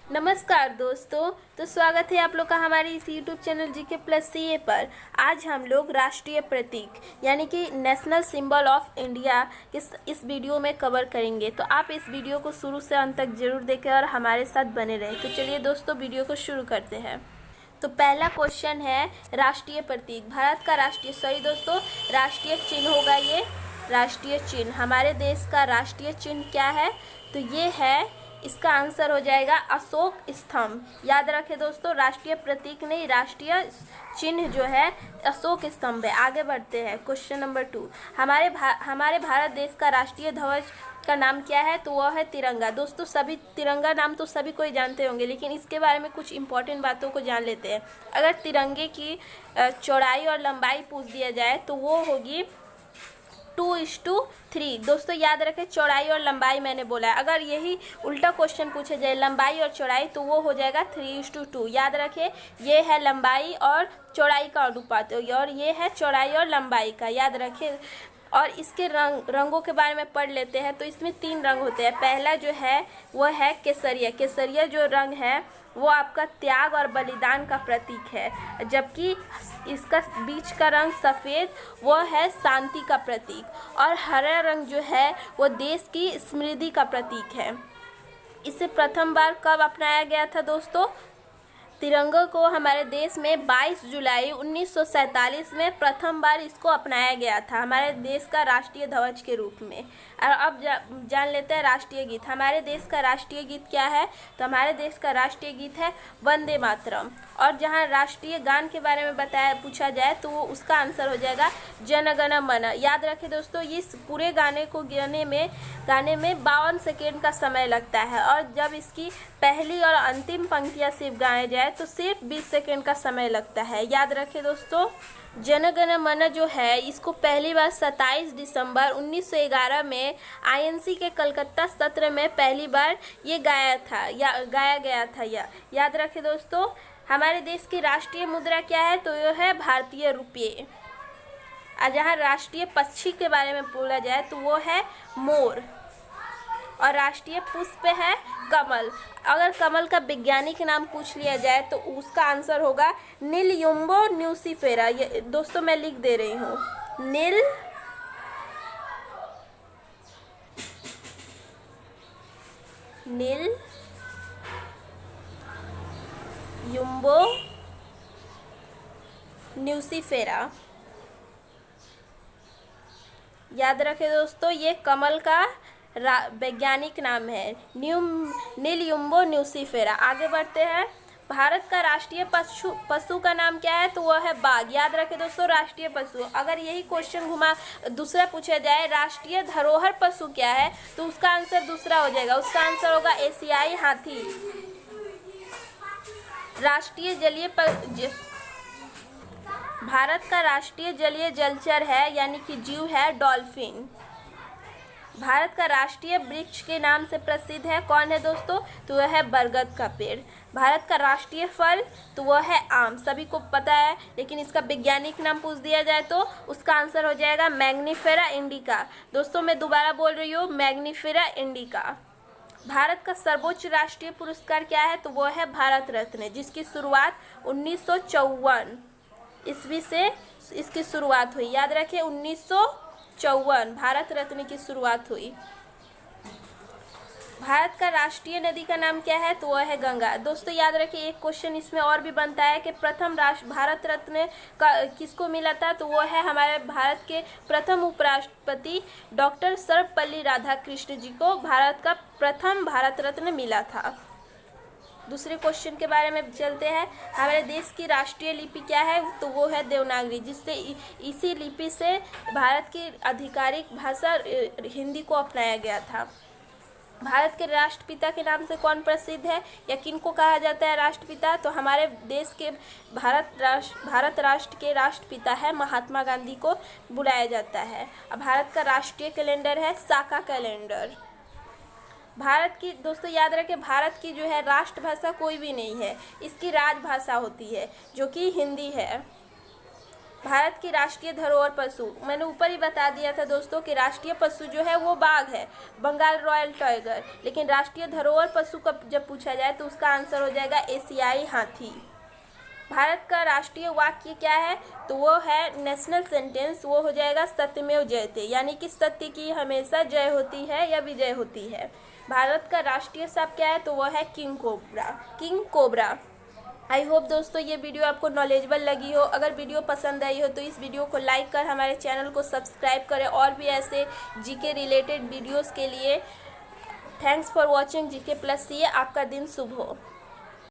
नमस्कार दोस्तों। तो स्वागत है आप लोग का हमारे इस YouTube channel GK plus CA पर। आज हम लोग राष्ट्रीय प्रतीक यानी कि नेशनल सिंबल ऑफ इंडिया इस वीडियो में कवर करेंगे। तो आप इस वीडियो को शुरू से अंत तक जरूर देखें और हमारे साथ बने रहें। तो चलिए दोस्तों वीडियो को शुरू करते हैं। तो पहला क्वेश्चन है राष्ट्रीय प्रतीक। भारत का राष्ट्रीय चिन्ह होगा ये राष्ट्रीय चिन्ह। हमारे देश का राष्ट्रीय चिन्ह क्या है? तो ये है, इसका आंसर हो जाएगा अशोक स्तंभ। याद रखें दोस्तों, राष्ट्रीय प्रतीक नहीं, राष्ट्रीय चिन्ह जो है अशोक स्तंभ है। आगे बढ़ते हैं। क्वेश्चन नंबर 2, हमारे भारत देश का राष्ट्रीय ध्वज का नाम क्या है? तो वह है तिरंगा। दोस्तों सभी तिरंगा नाम तो सभी कोई जानते होंगे, लेकिन इसके बारे में कुछ इंपॉर्टेंट बातों को जान लेते हैं। अगर तिरंगे की चौड़ाई और लंबाई पूछ दिया जाए तो वो होगी 2:3। दोस्तों याद रखें, चौड़ाई और लंबाई मैंने बोला है। अगर यही उल्टा क्वेश्चन पूछे जाए लंबाई और चौड़ाई तो वो हो जाएगा 3:2। याद रखें, ये है लंबाई और चौड़ाई का अनुपात और ये है चौड़ाई और लंबाई का। याद रखें। और इसके रंगों के बारे में पढ़ लेते हैं। तो इसमें 3 रंग होते हैं। पहला जो है वो है केसरिया। केसरिया जो रंग है वो आपका त्याग और बलिदान का प्रतीक है, जबकि इसका बीच का रंग सफ़ेद वो है शांति का प्रतीक। और हरा रंग जो है वो देश की समृद्धि का प्रतीक है। इसे प्रथम बार कब अपनाया गया था दोस्तों? तिरंगे को हमारे देश में 22 जुलाई 1947 में प्रथम बार इसको अपनाया गया था हमारे देश का राष्ट्रीय ध्वज के रूप में। और अब जान लेते हैं राष्ट्रीय गीत। हमारे देश का राष्ट्रीय गीत क्या है? तो हमारे देश का राष्ट्रीय गीत है वंदे मातरम। और जहाँ राष्ट्रीय गान के बारे में पूछा जाए तो वो उसका आंसर हो जाएगा जन गण मन। याद रखें दोस्तों, इस पूरे गाने को गाने में 52 सेकेंड का समय लगता है और जब इसकी पहली और अंतिम पंक्तियाँ सिर्फ गाए जाए तो सिर्फ 20 सेकेंड का समय लगता है। याद रखें दोस्तों, जन गण मन जो है इसको पहली बार 27 दिसंबर 1911 में INC के कलकत्ता सत्र में पहली बार ये गाया गया था। याद रखें दोस्तों, हमारे देश की राष्ट्रीय मुद्रा क्या है? तो यह है भारतीय रुपये। और जहाँ राष्ट्रीय पक्षी के बारे में बोला जाए तो वो है मोर। और राष्ट्रीय पुष्प है कमल। अगर कमल का वैज्ञानिक नाम पूछ लिया जाए तो उसका आंसर होगा नीलयुम्बो न्यूसीफेरा। ये दोस्तों मैं लिख दे रही हूँ, नीलयुम्बो न्यूसीफेरा। याद रखें दोस्तों, ये कमल का वैज्ञानिक नाम है नीलयुम्बो न्यूसीफेरा। आगे बढ़ते हैं। भारत का राष्ट्रीय पशु का नाम क्या है? तो वह है बाघ। याद रखें दोस्तों, राष्ट्रीय पशु। अगर यही क्वेश्चन दूसरा पूछा जाए राष्ट्रीय धरोहर पशु क्या है तो उसका आंसर दूसरा हो जाएगा। उसका आंसर होगा एशियाई हाथी। भारत का राष्ट्रीय जलीय जलचर है यानी कि जीव है डॉल्फिन। भारत का राष्ट्रीय वृक्ष के नाम से प्रसिद्ध है कौन है दोस्तों? तो वह है बरगद का पेड़। भारत का राष्ट्रीय फल तो वह है आम, सभी को पता है, लेकिन इसका वैज्ञानिक नाम पूछ दिया जाए तो उसका आंसर हो जाएगा मैग्नीफेरा इंडिका। दोस्तों मैं दोबारा बोल रही हूँ, मैग्नीफेरा इंडिका। भारत का सर्वोच्च राष्ट्रीय पुरस्कार क्या है? तो वह है भारत रत्न, जिसकी शुरुआत 1954 ईस्वी से इसकी शुरुआत हुई। याद रखें, 1954 भारत रत्न की शुरुआत हुई। भारत का राष्ट्रीय नदी का नाम क्या है? तो वह है गंगा। दोस्तों याद रखिए, एक क्वेश्चन इसमें और भी बनता है कि प्रथम भारत रत्न किसको मिला था? तो वो है हमारे भारत के प्रथम उपराष्ट्रपति डॉक्टर सर्वपल्ली राधाकृष्ण जी को भारत का प्रथम भारत रत्न मिला था। दूसरे क्वेश्चन के बारे में चलते हैं। हमारे देश की राष्ट्रीय लिपि क्या है? तो वो है देवनागरी, जिससे इसी लिपि से भारत की आधिकारिक भाषा हिंदी को अपनाया गया था। भारत के राष्ट्रपिता के नाम से कौन प्रसिद्ध है या किनको कहा जाता है राष्ट्रपिता? तो हमारे देश के भारत राष्ट्र के राष्ट्रपिता है महात्मा गांधी को बुलाया जाता है। अब भारत का राष्ट्रीय कैलेंडर है साका कैलेंडर। भारत की दोस्तों याद रखें, भारत की जो है राष्ट्रभाषा कोई भी नहीं है, इसकी राजभाषा होती है जो कि हिंदी है। भारत की राष्ट्रीय धरोहर पशु, मैंने ऊपर ही बता दिया था दोस्तों कि राष्ट्रीय पशु जो है वो बाघ है, बंगाल रॉयल टाइगर। लेकिन राष्ट्रीय धरोहर पशु का जब पूछा जाए तो उसका आंसर हो जाएगा एशियाई हाथी। भारत का राष्ट्रीय वाक्य क्या है, तो वो है नेशनल सेंटेंस, वो हो जाएगा सत्यमेव जयते, यानी कि सत्य की हमेशा जय होती है या विजय होती है। भारत का राष्ट्रीय सांप क्या है, तो वो है king cobra, king cobra. I hope दोस्तों ये वीडियो आपको नॉलेजेबल लगी हो। अगर वीडियो पसंद आई हो तो इस वीडियो को लाइक कर हमारे चैनल को सब्सक्राइब करें और भी ऐसे जीके रिलेटेड वीडियोस के लिए। Thanks for watching GK plus. आपका दिन शुभ हो।